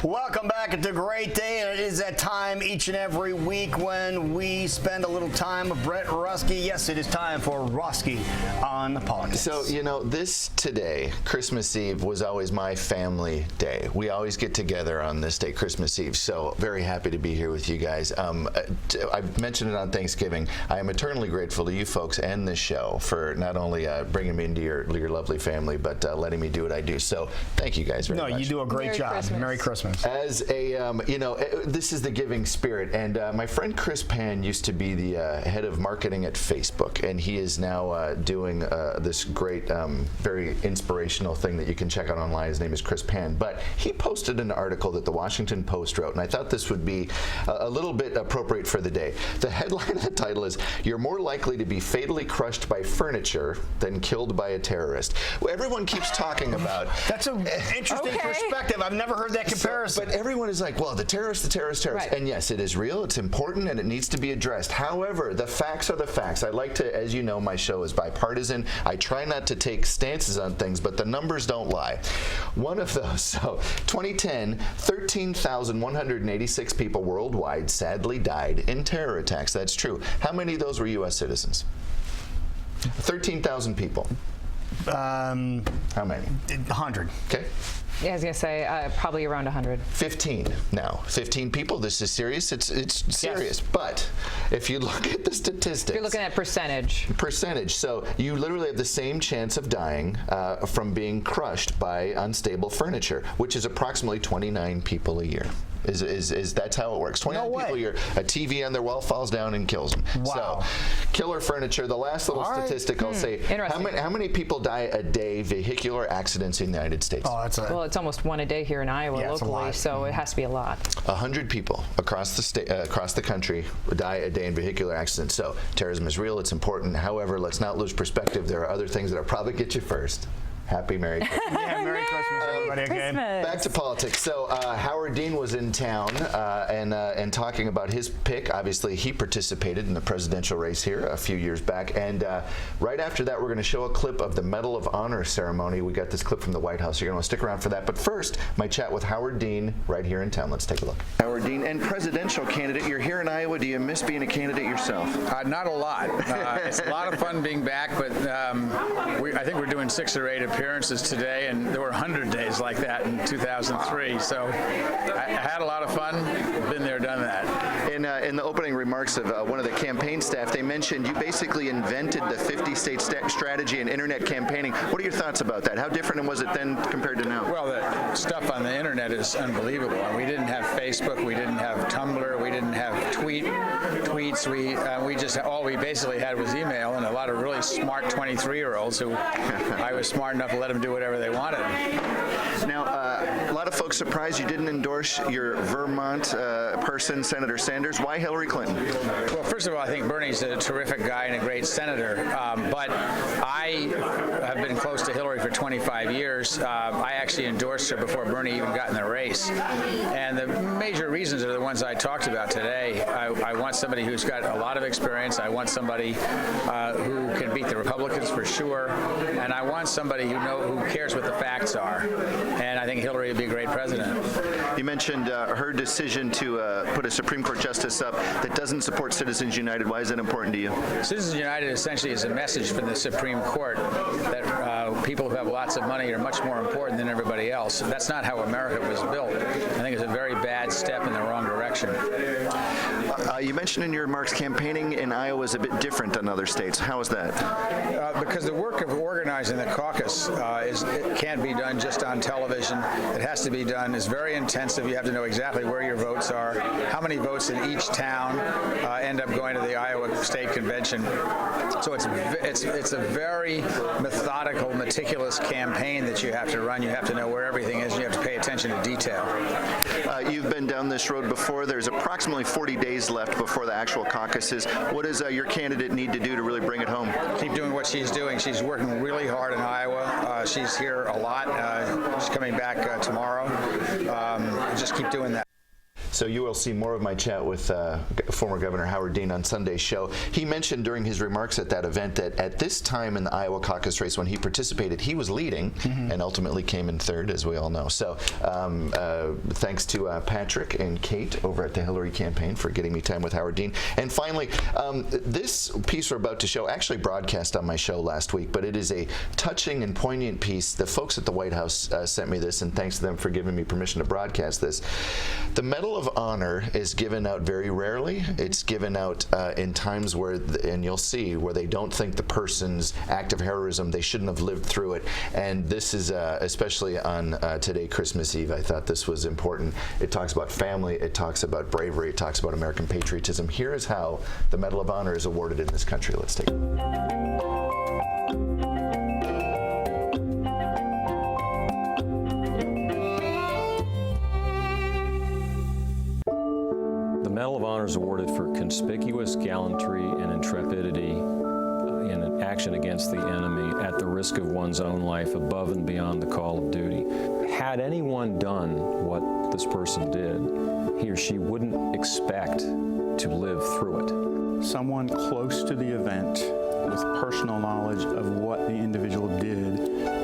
Welcome back. It's a great day, and it is that time each and every week when we spend a little time with Brent Roske. Yes, it is time for Roske on the Politics. So, you know, this today, Christmas Eve, was always my family day. We always get together on this day, Christmas Eve, so very happy to be here with you guys. I've mentioned it on Thanksgiving. I am eternally grateful to you folks and this show for not only bringing me into your lovely family, but letting me do what I do. So, thank you guys very much. No, you do a great job. Christmas. Merry Christmas. As a, you know, this is the giving spirit, and my friend Chris Pan used to be the head of marketing at Facebook, and he is now doing this great, very inspirational thing that you can check out online. His name is Chris Pan, but he posted an article that the Washington Post wrote, and I thought this would be a little bit appropriate for the day. The headline of the title is, "You're more likely to be fatally crushed by furniture than killed by a terrorist." Well, everyone keeps talking about. That's an interesting perspective. I've never heard that comparison. But everyone is like, well, the terrorist. Right. And yes, it is real, it's important, and it needs to be addressed. However, the facts are the facts. I like to, as you know, my show is bipartisan. I try not to take stances on things, but the numbers don't lie. One of those, so 2010, 13,186 people worldwide sadly died in terror attacks. That's true. How many of those were U.S. citizens? 13,000 people. How many? 100. Okay. Yeah, I was going to say probably around 100. 15 now. 15 people. This is serious. It's serious. Yes. But if you look at the statistics. You're looking at percentage. So you literally have the same chance of dying from being crushed by unstable furniture, which is approximately 29 people a year. That's how it works. 29 people a year. A TV on their wall falls down and kills them. Wow. So, killer furniture. The last little statistic I'll say. How many people die a day vehicular accidents in the United States? Oh, that's well, it's almost one a day here in Iowa locally, so it has to be a lot. 100 people across the state, across the country, die a day in vehicular accidents. So terrorism is real. It's important. However, let's not lose perspective. There are other things that will probably get you first. Happy Merry Christmas. Yeah, Merry Christmas, everybody. Again. Back to politics. So Howard Dean was in town and talking about his pick. Obviously, he participated in the presidential race here a few years back. And right after that, we're going to show a clip of the Medal of Honor ceremony. We got this clip from the White House. You're going to want to stick around for that. But first, my chat with Howard Dean right here in town. Let's take a look. Howard Dean, and presidential candidate. You're here in Iowa. Do you miss being a candidate yourself? Not a lot. It's a lot of fun being back, but I think we're doing 6 or 8 appearances today, and there were 100 days like that in 2003. So I had a lot of fun. Been there, done that. In the opening remarks of one of the campaign staff, they mentioned you basically invented the 50-state strategy in internet campaigning. What are your thoughts about that? How different was it then compared to now? Well, the stuff on the internet is unbelievable. We didn't have Facebook, we didn't have Tumblr, we didn't have tweets. We basically had was email, and a lot of really smart 23-year-olds who I was smart enough to let them do whatever they wanted. Now, a lot of folks surprised you didn't endorse your Vermont person, Senator Sanders. Why Hillary Clinton? Well, first of all, I think Bernie's a terrific guy and a great senator, but I have been close to Hillary for 25 years. I actually endorsed her before Bernie even got in the race. And the major reasons are the ones I talked about today. I want somebody who's got a lot of experience. I want somebody who can beat the Republicans for sure. And I want somebody who cares what the facts are. And I think Hillary would be a great president. You mentioned her decision to put a Supreme Court justice up that doesn't support Citizens United. Why is that important to you? Citizens United essentially is a message from the Supreme Court that people who have lots of money are much more important than everybody else. That's not how America was built. I think it's a very bad step in the wrong direction. You mentioned in your remarks campaigning in Iowa is a bit different than other states. How is that? Because the work of organizing the caucus it can't be done just on television. It has to be done. It's very intensive. You have to know exactly where your votes are, how many votes in each town end up going to the Iowa State Convention. So it's a very methodical, meticulous campaign that you have to run. You have to know where everything is. You have to pay attention to detail. You've been down this road before. There's approximately 40 days left before the actual caucuses. What does your candidate need to do to really bring it home? Keep doing what she's doing. She's working really hard in Iowa. She's here a lot. She's coming back tomorrow. Just keep doing that. So you will see more of my chat with former Governor Howard Dean on Sunday's show. He mentioned during his remarks at that event that at this time in the Iowa caucus race when he participated, he was leading and ultimately came in third, as we all know. So thanks to Patrick and Kate over at the Hillary campaign for getting me time with Howard Dean. And finally, this piece we're about to show actually broadcast on my show last week, but it is a touching and poignant piece. The folks at the White House sent me this, and thanks to them for giving me permission to broadcast this. The Medal of Honor is given out very rarely. It's given out in times where, and you'll see, where they don't think the person's act of heroism, they shouldn't have lived through it. And this is, especially on today, Christmas Eve, I thought this was important. It talks about family, it talks about bravery, it talks about American patriotism. Here is how the Medal of Honor is awarded in this country. Let's take it. The Medal of Honor is awarded for conspicuous gallantry and intrepidity in an action against the enemy at the risk of one's own life above and beyond the call of duty. Had anyone done what this person did, he or she wouldn't expect to live through it. Someone close to the event with personal knowledge of what the individual did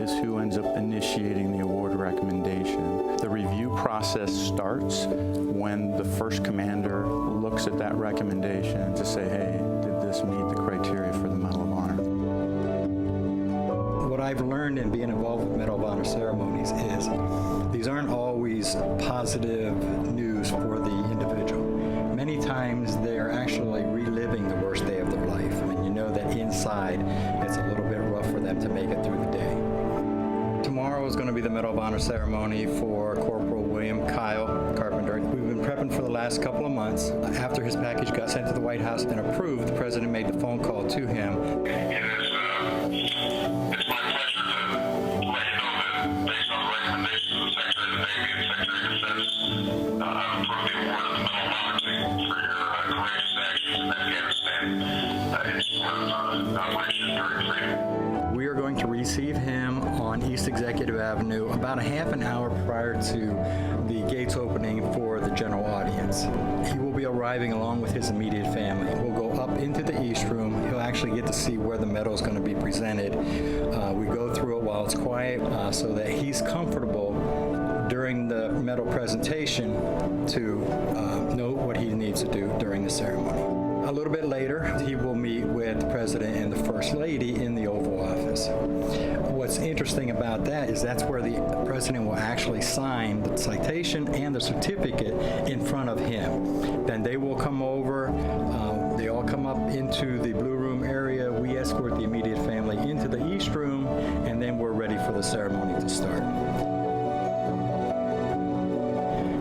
is who ends up initiating the award recommendation. The review process starts when the first commander looks at that recommendation to say, hey, did this meet the criteria for the Medal of Honor? What I've learned in being involved with Medal of Honor ceremonies is these aren't always positive news for the individual. Many times they are actually reliving the worst day of their life, and you know that inside it's a little bit rough for them to make it through the day. Tomorrow is going to be the Medal of Honor ceremony for Corporal William Kyle Carpenter. We've been prepping for the last couple of months. After his package got sent to the White House and approved, the President made the phone call to him. It's my pleasure to let you know that based on the recommendations of the Secretary of the Navy and Secretary of Defense, I've approved the award of the Medal of Honor to you for your courageous actions in Afghanistan in support of Operation Enduring Freedom. We are going to receive him on East Executive Avenue about a half an hour prior to the gates opening for the general audience. He will be arriving along with his immediate family. We'll go up into the East Room. He'll actually get to see where the medal is going to be presented. We go through it while it's quiet so that he's comfortable during the medal presentation to know what he needs to do during the ceremony. A little bit later, he will meet with the President and the First Lady in the Oval Office. What's interesting about that is that's where the President will actually sign the citation and the certificate in front of him. Then they will come over, they all come up into the Blue Room area, we escort the immediate family into the East Room, and then we're ready for the ceremony to start.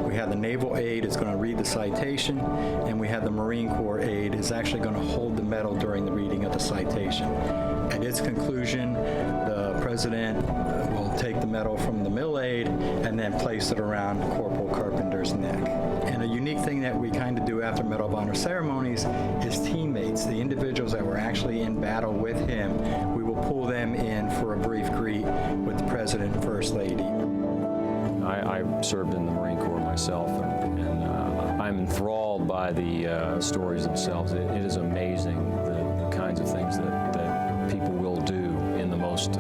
We have the Naval aide is going to read the citation, and we have the Marine Corps aide is actually going to hold the medal during the reading of the citation. At its conclusion, the President will take the medal from the mill aide and then place it around Corporal Carpenter's neck. And a unique thing that we kind of do after Medal of Honor ceremonies is teammates, the individuals that were actually in battle with him, we will pull them in for a brief greet with the President and First Lady. I served in the Marine Corps myself, and I'm enthralled by the stories themselves. It is amazing the kinds of things that people will do in the most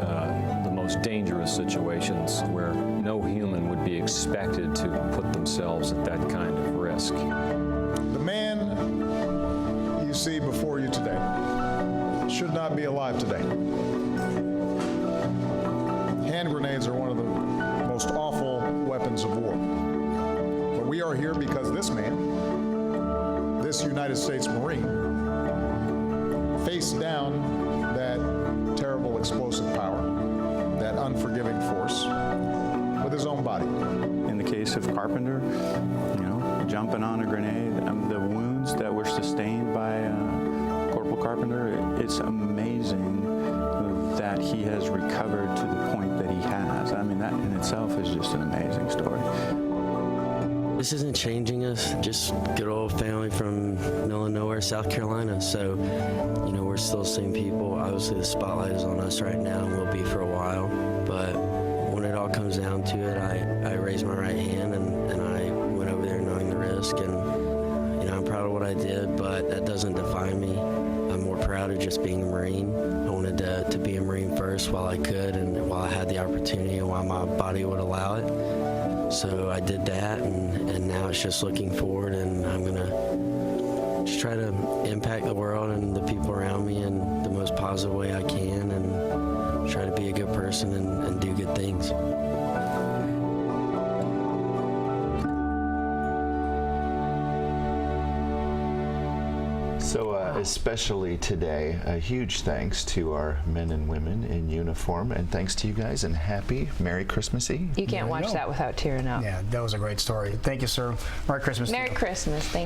dangerous situations where no human would be expected to put themselves at that kind of risk. The man you see before you today should not be alive today. Hand grenades are one of the most awful weapons of war. But we are here because this man, this United States Marine, faced down that terrible explosive power, that unforgiving force, with his own body. In the case of Carpenter, jumping on a grenade, the wounds that were sustained by Corporal Carpenter, it's amazing that he has recovered to the point that he has. I mean, that in itself is just an amazing story. This isn't changing us, just good old family from middle of nowhere, South Carolina. So, we're still the same people. Obviously, the spotlight is on us right now and will be for a while. But when it all comes down to it, I raised my right hand and I went over there knowing the risk. risk, and I'm proud of what I did, but that doesn't define me. I'm more proud of just being a Marine. I wanted to be a Marine first while I could and while I had the opportunity and while my body would allow it. So I did that, and now it's just looking forward, and I'm going to just try to impact the world and the people around me in the most positive way I can, and try to be a good person and do good things. So especially today, a huge thanks to our men and women in uniform, and thanks to you guys, and happy Merry Christmas Eve. You can't watch that without tearing up. Yeah, that was a great story. Thank you, sir. Merry Christmas. Merry Christmas. Thank you.